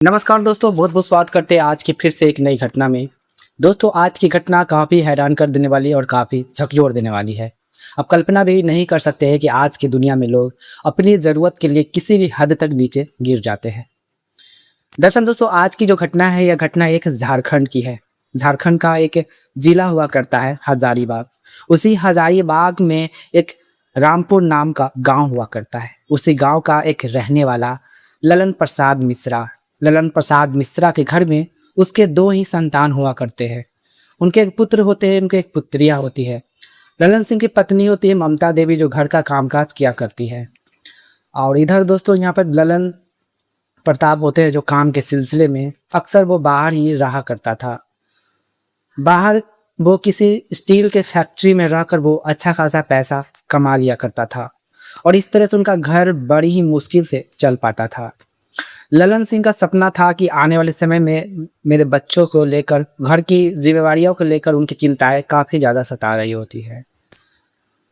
नमस्कार दोस्तों, बहुत बहुत स्वागत करते हैं आज की फिर से एक नई घटना में। दोस्तों, आज की घटना काफ़ी हैरान कर देने वाली और काफ़ी झकझोर देने वाली है। आप कल्पना भी नहीं कर सकते हैं कि आज की दुनिया में लोग अपनी ज़रूरत के लिए किसी भी हद तक नीचे गिर जाते हैं। दरअसल दोस्तों, आज की जो घटना है, यह घटना एक झारखंड की है। झारखंड का एक ज़िला हुआ करता है हज़ारीबाग। उसी हज़ारीबाग में एक रामपुर नाम का गाँव हुआ करता है। उसी गाँव का एक रहने वाला ललन प्रसाद मिश्रा के घर में उसके दो ही संतान हुआ करते हैं। उनके एक पुत्र होते हैं, उनके एक पुत्रियाँ होती है। ललन सिंह की पत्नी होती है ममता देवी, जो घर का कामकाज किया करती है। और इधर दोस्तों यहाँ पर ललन प्रताप होते हैं, जो काम के सिलसिले में अक्सर वो बाहर ही रहा करता था। बाहर वो किसी स्टील के फैक्ट्री में रहकर वो अच्छा खासा पैसा कमा लिया करता था और इस तरह से उनका घर बड़ी ही मुश्किल से चल पाता था। ललन सिंह का सपना था कि आने वाले समय में मेरे बच्चों को लेकर, घर की जिम्मेवारियों को लेकर उनकी चिंताएं काफ़ी ज़्यादा सता रही होती है।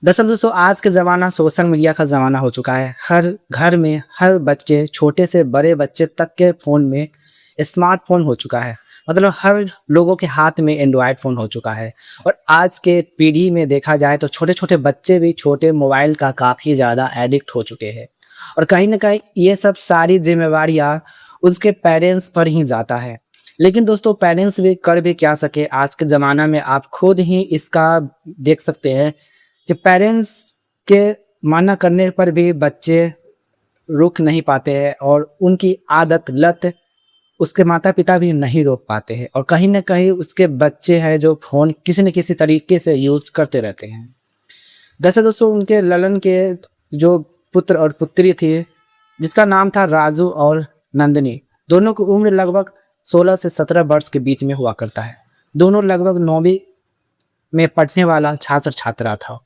दरअसल दोस्तों, आज के ज़माना सोशल मीडिया का ज़माना हो चुका है। हर घर में हर बच्चे, छोटे से बड़े बच्चे तक के फ़ोन में स्मार्टफोन हो चुका है। मतलब हर लोगों के हाथ में एंड्रॉयड फ़ोन हो चुका है। और आज के पीढ़ी में देखा जाए तो छोटे छोटे बच्चे भी छोटे मोबाइल का काफ़ी ज़्यादा एडिक्ट हो चुके हैं। और कहीं न कहीं ये सब सारी ज़िम्मेवारियाँ उसके पेरेंट्स पर ही जाता है। लेकिन दोस्तों, पेरेंट्स भी कर भी क्या सके। आज के ज़माना में आप खुद ही इसका देख सकते हैं कि पेरेंट्स के मना करने पर भी बच्चे रुक नहीं पाते हैं और उनकी आदत, लत उसके माता-पिता भी नहीं रोक पाते हैं। और कहीं न कहीं उसके बच्चे हैं जो फ़ोन किसी न किसी तरीके से यूज़ करते रहते हैं। दरअसल दोस्तों, उनके ललन के जो पुत्र और पुत्री थी, जिसका नाम था राजू और नंदिनी, दोनों की उम्र लगभग 16 से 17 वर्ष के बीच में हुआ करता है। दोनों लगभग 9वीं में पढ़ने वाला छात्र छात्रा था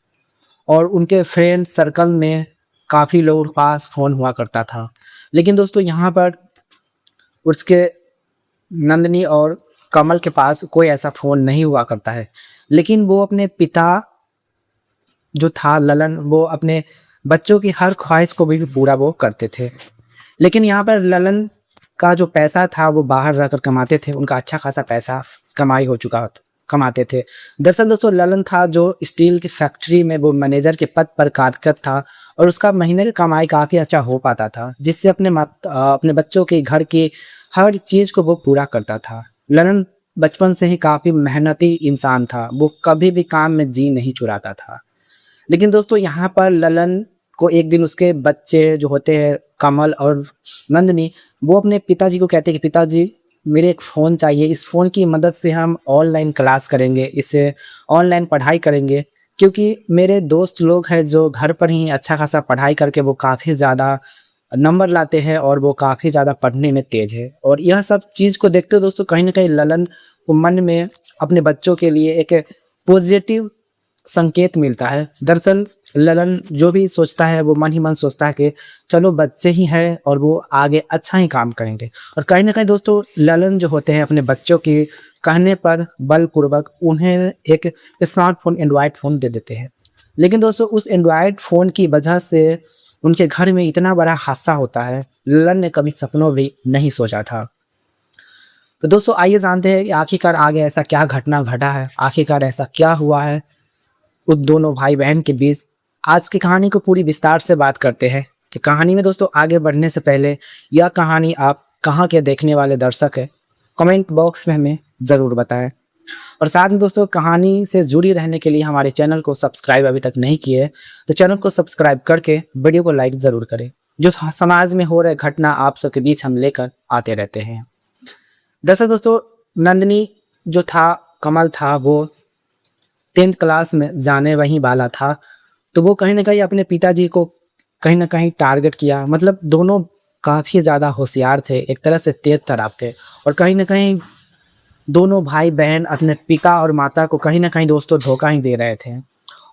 और उनके फ्रेंड सर्कल में काफ़ी लोगों के पास फ़ोन हुआ करता था। लेकिन दोस्तों, यहाँ पर उसके नंदिनी और कमल के पास कोई ऐसा फ़ोन नहीं हुआ करता है। लेकिन वो अपने पिता जो था ललन, वो अपने बच्चों की हर ख्वाहिश को भी पूरा वो करते थे। लेकिन यहाँ पर ललन का जो पैसा था वो बाहर रहकर कमाते थे। उनका अच्छा खासा पैसा कमाई हो चुका कमाते थे। दरअसल दोस्तों, ललन था जो स्टील की फैक्ट्री में वो मैनेजर के पद पर कार्यरत था और उसका महीने की कमाई काफ़ी अच्छा हो पाता था, जिससे अपने बच्चों के घर की हर चीज़ को वो पूरा करता था। ललन बचपन से ही काफ़ी मेहनती इंसान था। वो कभी भी काम में जी नहीं चुराता था। लेकिन दोस्तों, यहाँ पर ललन को एक दिन उसके बच्चे जो होते हैं कमल और नंदिनी, वो अपने पिताजी को कहते हैं कि पिताजी, मेरे एक फ़ोन चाहिए। इस फ़ोन की मदद से हम ऑनलाइन क्लास करेंगे, इससे ऑनलाइन पढ़ाई करेंगे, क्योंकि मेरे दोस्त लोग हैं जो घर पर ही अच्छा खासा पढ़ाई करके वो काफ़ी ज़्यादा नंबर लाते हैं और वो काफ़ी ज़्यादा पढ़ने में तेज़ है। और यह सब चीज़ को देखते हुए दोस्तों, कहीं न कहीं ललन को मन में अपने बच्चों के लिए एक पॉजिटिव संकेत मिलता है। दरअसल ललन जो भी सोचता है वो मन ही मन सोचता है कि चलो बच्चे ही हैं और वो आगे अच्छा ही काम करेंगे। और कहीं न कहीं दोस्तों, ललन जो होते हैं अपने बच्चों के कहने पर बलपूर्वक उन्हें एक स्मार्टफ़ोन, एंड्रॉयड फ़ोन दे देते हैं। लेकिन दोस्तों, उस एंड्रॉयड फ़ोन की वजह से उनके घर में इतना बड़ा हादसा होता है, ललन ने कभी सपनों भी नहीं सोचा था। तो दोस्तों, आइए जानते हैं कि आखिरकार आगे ऐसा क्या घटना घटा है, आखिरकार ऐसा क्या हुआ है उन दोनों भाई बहन के बीच। आज की कहानी को पूरी विस्तार से बात करते हैं कि कहानी में दोस्तों आगे बढ़ने से पहले यह कहानी आप कहाँ के देखने वाले दर्शक हैं, कमेंट बॉक्स में हमें ज़रूर बताएं। और साथ में दोस्तों, कहानी से जुड़ी रहने के लिए हमारे चैनल को सब्सक्राइब अभी तक नहीं किए तो चैनल को सब्सक्राइब करके वीडियो को लाइक ज़रूर करें। जो समाज में हो रहे घटना आप सबके बीच हम लेकर आते रहते हैं। दरअसल दोस्तों, नंदिनी जो था, कमल था, वो 10th क्लास में जाने वहीं वाला था। तो वो कहीं न कहीं अपने पिताजी को कहीं न कहीं टारगेट किया। मतलब दोनों काफ़ी ज़्यादा होशियार थे, एक तरह से तेज़ तर्रार थे और कहीं न कहीं दोनों भाई-बहन अपने पिता और माता को कहीं न कहीं दोस्तों धोखा ही दे रहे थे।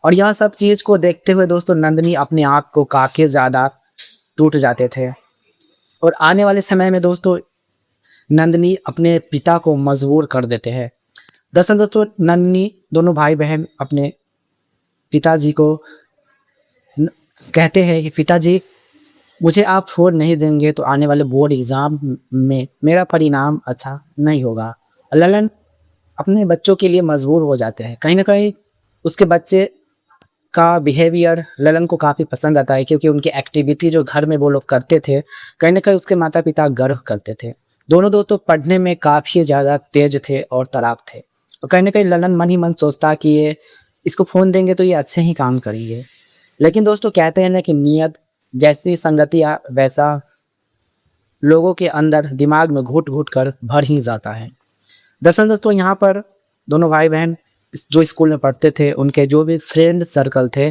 और यह सब चीज़ को देखते हुए दोस्तों, नंदिनी अपने आप को काफ़ी ज़्यादा टूट जाते थे। और आने वाले समय में दोस्तों, नंदिनी अपने पिता को मजबूर कर देते हैं। दरअसल दोस्तों, नंदिनी दोनों भाई-बहन अपने पिताजी को कहते हैं कि पिताजी, मुझे आप फ़ोन नहीं देंगे तो आने वाले बोर्ड एग्ज़ाम में मेरा परिणाम अच्छा नहीं होगा। ललन अपने बच्चों के लिए मजबूर हो जाते हैं। कहीं न कहीं उसके बच्चे का बिहेवियर ललन को काफ़ी पसंद आता है, क्योंकि उनकी एक्टिविटी जो घर में वो लोग करते थे, कहीं न कहीं उसके माता-पिता गर्व करते थे। दोनों दोस्तों पढ़ने में काफ़ी ज़्यादा तेज़ थे और तड़ाक थे। और कहीं न कहीं ललन मन ही मन सोचता कि ये इसको फ़ोन देंगे तो ये अच्छे ही काम करेंगे। लेकिन दोस्तों कहते हैं ना कि नियत जैसी संगतियाँ वैसा लोगों के अंदर दिमाग में घुट-घुट कर भर ही जाता है। दरअसल दोस्तों यहाँ पर दोनों भाई-बहन जो स्कूल में पढ़ते थे, उनके जो भी फ्रेंड सर्कल थे,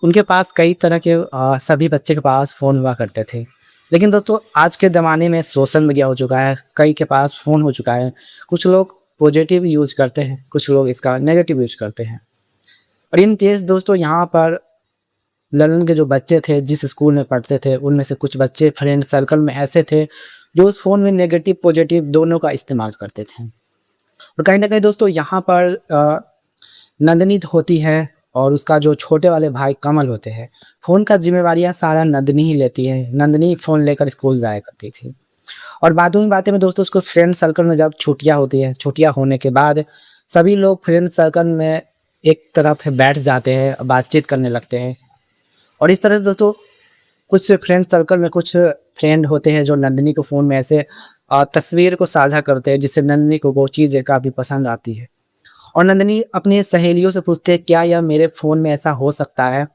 उनके पास कई तरह के सभी बच्चे के पास फ़ोन हुआ करते थे। लेकिन दोस्तों आज के ज़माने में सोशल मीडिया हो चुका है, कई के पास फ़ोन हो चुका है। कुछ लोग पॉजिटिव यूज़ करते हैं, कुछ लोग इसका नेगेटिव यूज़ करते हैं। और इन केस दोस्तों यहाँ पर ललन के जो बच्चे थे, जिस स्कूल में पढ़ते थे, उनमें से कुछ बच्चे फ्रेंड सर्कल में ऐसे थे, जो उस फ़ोन में नेगेटिव, पॉजिटिव दोनों का इस्तेमाल करते थे। और कहीं न कहीं दोस्तों यहाँ पर नंदिनी होती है और उसका जो छोटे वाले भाई कमल होते हैं, फ़ोन का ज़िम्मेवारियाँ सारा नंदिनी ही लेती है। नंदिनी फ़ोन लेकर स्कूल जाया करती थी। और बातों ही बातें में दोस्तों उसको फ्रेंड सर्कल में जब छुट्टियाँ होती है, छुट्टियाँ होने के बाद सभी लोग फ्रेंड सर्कल में एक तरफ बैठ जाते हैं, बातचीत करने लगते हैं। और इस तरह से दोस्तों कुछ फ्रेंड सर्कल में कुछ फ्रेंड होते हैं जो नंदिनी को फ़ोन में ऐसे तस्वीर को साझा करते हैं, जिससे नंदिनी को वो चीज़ें काफ़ी पसंद आती है। और नंदिनी अपनी सहेलियों से पूछती है, क्या यह मेरे फ़ोन में ऐसा हो सकता है?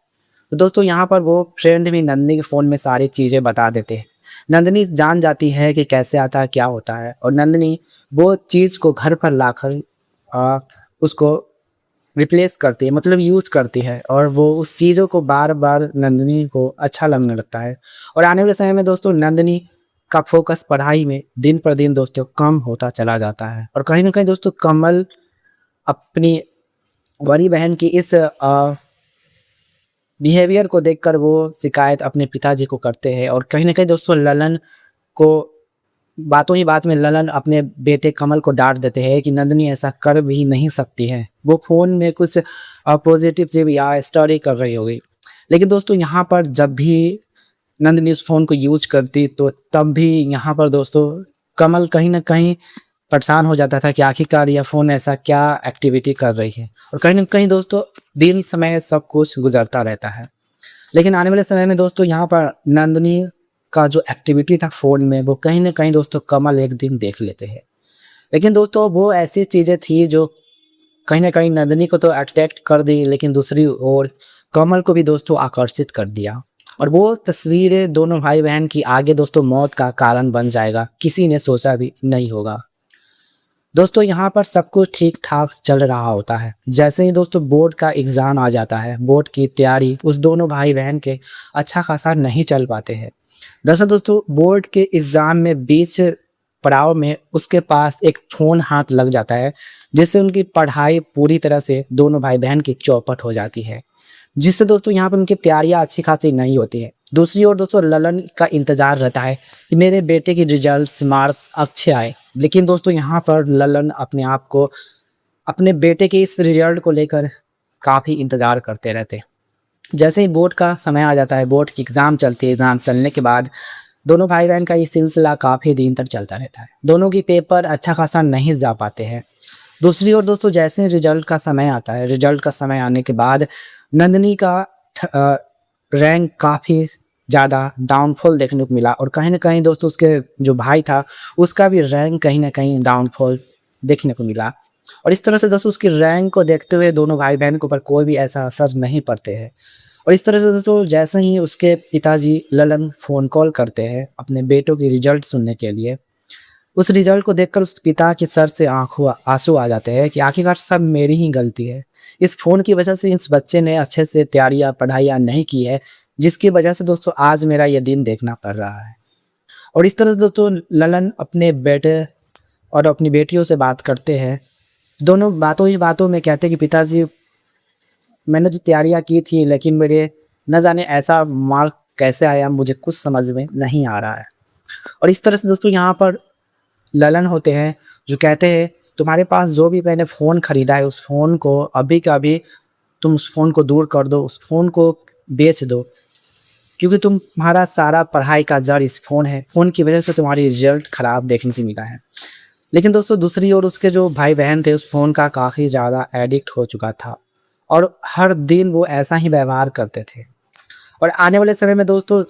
तो दोस्तों यहाँ पर वो फ्रेंड भी नंदिनी के फ़ोन में सारी चीज़ें बता देते हैं। नंदिनी जान जाती है कि कैसे आता है, क्या होता है, और नंदिनी वो चीज़ को घर पर लाकर उसको रिप्लेस करती है, मतलब यूज़ करती है, और वो उस चीज़ों को बार-बार नंदिनी को अच्छा लगने लगता है। और आने वाले समय में दोस्तों नंदिनी का फ़ोकस पढ़ाई में दिन पर दिन दोस्तों कम होता चला जाता है। और कहीं न कहीं दोस्तों कमल अपनी बड़ी बहन की इस बिहेवियर को देखकर वो शिकायत अपने पिताजी को करते हैं। और कहीं न कहीं दोस्तों ललन को बातों ही बात में ललन अपने बेटे कमल को डाँट देते हैं कि नंदिनी ऐसा कर भी नहीं सकती है। वो फ़ोन में कुछ पॉज़िटिव चीज़ या स्टडी कर रही होगी। लेकिन दोस्तों यहाँ पर जब भी नंदिनी उस फ़ोन को यूज़ करती, तो तब भी यहाँ पर दोस्तों कमल कहीं न कहीं परेशान हो जाता था कि आखिरकार यह फ़ोन ऐसा क्या एक्टिविटी कर रही है। और कहीं न कहीं दोस्तों दिन समय सब कुछ गुज़रता रहता है। लेकिन आने वाले समय में दोस्तों यहाँ पर नंदिनी का जो एक्टिविटी था फ़ोन में, वो कहीं न कहीं दोस्तों कमल एक दिन देख लेते हैं। लेकिन दोस्तों वो ऐसी चीज़ें थी जो कहीं न कहीं नंदिनी को तो अट्रैक्ट कर दी, लेकिन दूसरी ओर कमल को भी दोस्तों आकर्षित कर दिया। और वो तस्वीरें दोनों भाई-बहन की आगे दोस्तों मौत का कारण बन जाएगा, किसी ने सोचा भी नहीं होगा। दोस्तों यहाँ पर सब कुछ ठीक-ठाक चल रहा होता है। जैसे ही दोस्तों बोर्ड का एग्ज़ाम आ जाता है, बोर्ड की तैयारी उस दोनों भाई-बहन के अच्छा खासा नहीं चल पाते हैं। दरअसल दोस्तों बोर्ड के एग्ज़ाम में बीच पड़ाव में उसके पास एक फ़ोन हाथ लग जाता है, जिससे उनकी पढ़ाई पूरी तरह से दोनों भाई-बहन की चौपट हो जाती है। जिससे दोस्तों यहाँ पे उनकी तैयारियाँ अच्छी खासी नहीं होती है। दूसरी ओर दोस्तों ललन का इंतज़ार रहता है कि मेरे बेटे की रिज़ल्ट्स मार्क्स अच्छे आए। लेकिन दोस्तों यहाँ पर ललन अपने आप को अपने बेटे के इस रिज़ल्ट को लेकर काफ़ी इंतज़ार करते रहते हैं। जैसे ही बोर्ड का समय आ जाता है, बोर्ड की एग्ज़ाम चलती है, एग्ज़ाम चलने के बाद दोनों भाई-बहन का ये सिलसिला काफ़ी दिन तक चलता रहता है। दोनों की पेपर अच्छा खासा नहीं जा पाते हैं। दूसरी ओर दोस्तों जैसे ही रिज़ल्ट का समय आता है, रिज़ल्ट का समय आने के बाद नंदिनी का रैंक काफ़ी ज़्यादा डाउनफॉल देखने को मिला। और कहीं न कहीं दोस्तों उसके जो भाई था, उसका भी रैंक कहीं न कहीं डाउनफॉल देखने को मिला। और इस तरह से दोस्तों उसकी रैंक को देखते हुए दोनों भाई-बहन के ऊपर कोई भी ऐसा असर नहीं पड़ते हैं। और इस तरह से दोस्तों जैसे ही उसके पिताजी ललन फ़ोन कॉल करते हैं अपने बेटों की रिज़ल्ट सुनने के लिए, उस रिज़ल्ट को देखकर उस पिता के सर से आँसू आ जाते हैं कि आखिरकार सब मेरी ही गलती है। इस फ़ोन की वजह से इस बच्चे ने अच्छे से तैयारियाँ, पढ़ाइयाँ नहीं की है, जिसकी वजह से दोस्तों आज मेरा ये दिन देखना पड़ रहा है। और इस तरह से दोस्तों ललन अपने बेटे और अपनी बेटियों से बात करते हैं। दोनों बातों ही बातों में कहते हैं कि पिताजी मैंने तो तैयारियाँ की थी, लेकिन मेरे न जाने ऐसा मार्क कैसे आया, मुझे कुछ समझ में नहीं आ रहा है। और इस तरह से दोस्तों यहाँ पर ललन होते हैं जो कहते हैं तुम्हारे पास जो भी मैंने फ़ोन ख़रीदा है, उस फ़ोन को अभी का अभी तुम उस फ़ोन को दूर कर दो, उस फ़ोन को बेच दो। क्योंकि तुम्हारा सारा पढ़ाई का जड़ इस फ़ोन है, फ़ोन की वजह से तुम्हारी रिजल्ट ख़राब देखने से मिला है। लेकिन दोस्तों दूसरी ओर उसके जो भाई बहन थे उस फ़ोन का काफ़ी ज़्यादा एडिक्ट हो चुका था और हर दिन वो ऐसा ही व्यवहार करते थे। और आने वाले समय में दोस्तों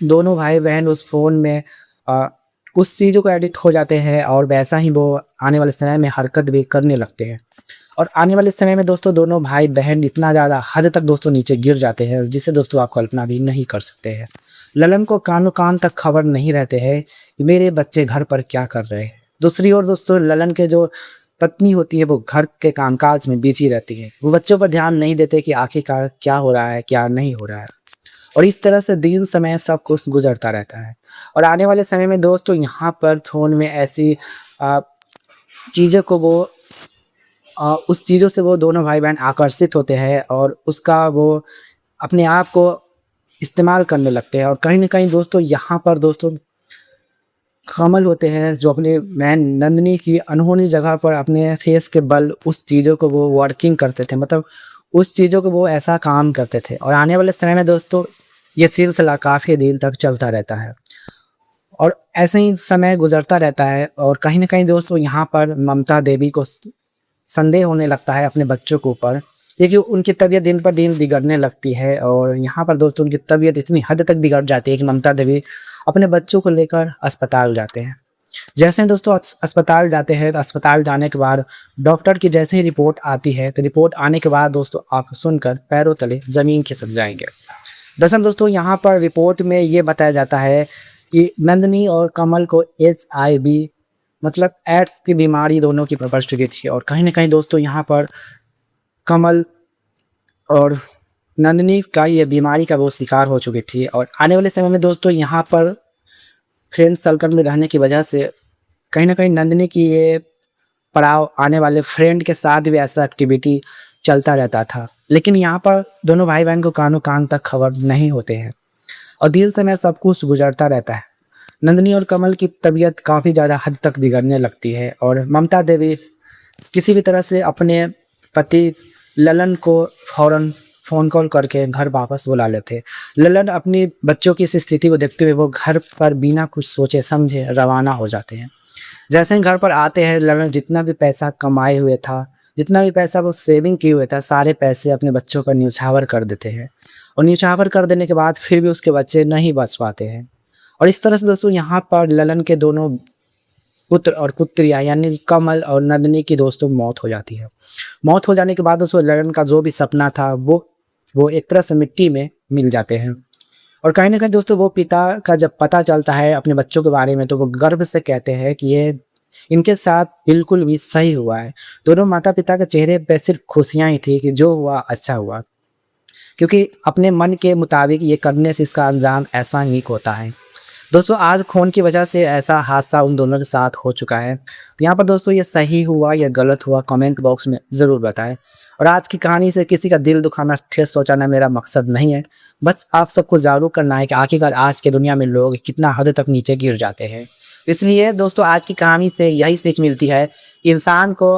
दोनों भाई बहन उस फ़ोन में अ, उस चीज़ों को एडिक्ट हो जाते हैं और वैसा ही वो आने वाले समय में हरकत भी करने लगते हैं। और आने वाले समय में दोस्तों दोनों भाई बहन इतना ज़्यादा हद तक दोस्तों नीचे गिर जाते हैं जिसे दोस्तों आप कल्पना भी नहीं कर सकते हैं। ललन को कानो कान तक खबर नहीं रहते हैं कि मेरे बच्चे घर पर क्या कर रहे हैं। दूसरी ओर दोस्तों ललन के जो पत्नी होती है वो घर के कामकाज में बिजी रहती है, वो बच्चों पर ध्यान नहीं देते कि आखिरकार क्या हो रहा है क्या नहीं हो रहा है। और इस तरह से दिन समय सब कुछ गुजरता रहता है। और आने वाले समय में दोस्तों यहाँ पर फ़ोन में ऐसी अ, चीज़ों को वो उस चीज़ों से वो दोनों भाई बहन आकर्षित होते हैं और उसका वो अपने आप को इस्तेमाल करने लगते हैं। और कहीं न कहीं दोस्तों यहाँ पर दोस्तों कमल होते हैं जो अपने बहन नंदिनी की अनहोनी जगह पर अपने फेस के बल उस चीज़ों को वो वर्किंग करते थे, मतलब उस चीज़ों को वो ऐसा काम करते थे। और आने वाले समय में दोस्तों ये सिलसिला काफ़ी दिन तक चलता रहता है और ऐसे ही समय गुजरता रहता है। और कहीं न कहीं दोस्तों यहाँ पर ममता देवी को संदेह होने लगता है अपने बच्चों के ऊपर, क्योंकि उनकी तबीयत दिन पर दिन बिगड़ने लगती है। और यहाँ पर दोस्तों उनकी तबीयत इतनी हद तक बिगड़ जाती है कि ममता देवी अपने बच्चों को लेकर अस्पताल जाते हैं। जैसे ही दोस्तों अस्पताल जाते हैं तो अस्पताल जाने के बाद डॉक्टर की जैसे ही रिपोर्ट आती है तो रिपोर्ट आने के बाद दोस्तों आप सुनकर पैरों तले ज़मीन खिसक जाएंगे। दरअसल दोस्तों यहाँ पर रिपोर्ट में ये बताया जाता है कि नंदिनी और कमल को HIV मतलब एड्स की बीमारी दोनों की प्रकट चुकी थी। और कहीं न कहीं दोस्तों यहाँ पर कमल और नंदिनी का ये बीमारी का वो शिकार हो चुकी थी। और आने वाले समय में दोस्तों यहाँ पर फ्रेंड सर्कल में रहने की वजह से कहीं न कहीं नंदिनी की ये पड़ाव आने वाले फ्रेंड के साथ भी ऐसा एक्टिविटी चलता रहता था। लेकिन यहाँ पर दोनों भाई बहन को कानो कान तक खबर नहीं होते हैं और दिन समय सब कुछ गुजरता रहता है। नंदिनी और कमल की तबीयत काफ़ी ज़्यादा हद तक बिगड़ने लगती है और ममता देवी किसी भी तरह से अपने पति ललन को फ़ौरन फ़ोन कॉल करके घर वापस बुला लेते। ललन अपनी बच्चों की इस स्थिति को देखते हुए वो घर पर बिना कुछ सोचे समझे रवाना हो जाते हैं। जैसे ही घर पर आते हैं ललन जितना भी पैसा कमाए हुए था, जितना भी पैसा वो सेविंग किए हुए था, सारे पैसे अपने बच्चों पर न्योछावर कर देते हैं। और न्योछावर कर देने के बाद फिर भी उसके बच्चे नहीं बच पाते हैं। और इस तरह से दोस्तों यहाँ पर ललन के दोनों पुत्र और पुत्रियाँ यानी कमल और नंदिनी की दोस्तों मौत हो जाती है। मौत हो जाने के बाद दोस्तों ललन का जो भी सपना था वो एक तरह से मिट्टी में मिल जाते हैं। और कहीं न कहीं दोस्तों वो पिता का जब पता चलता है अपने बच्चों के बारे में तो वो गर्व से कहते हैं कि ये इनके साथ बिल्कुल भी सही हुआ है। दोनों माता-पिता के चेहरे पे सिर्फ़ खुशियाँ ही थी कि जो हुआ अच्छा हुआ, क्योंकि अपने मन के मुताबिक ये करने से इसका अंजाम ऐसा ही होता है। दोस्तों आज फ़ोन की वजह से ऐसा हादसा उन दोनों के साथ हो चुका है। तो यहाँ पर दोस्तों ये सही हुआ या गलत हुआ कमेंट बॉक्स में ज़रूर बताएं। और आज की कहानी से किसी का दिल दुखाना ठेस पहुँचाना मेरा मकसद नहीं है, बस आप सबको जागरूक करना है कि आखिरकार आज के दुनिया में लोग कितना हद तक नीचे गिर जाते हैं। इसलिए दोस्तों आज की कहानी से यही सीख मिलती है कि इंसान को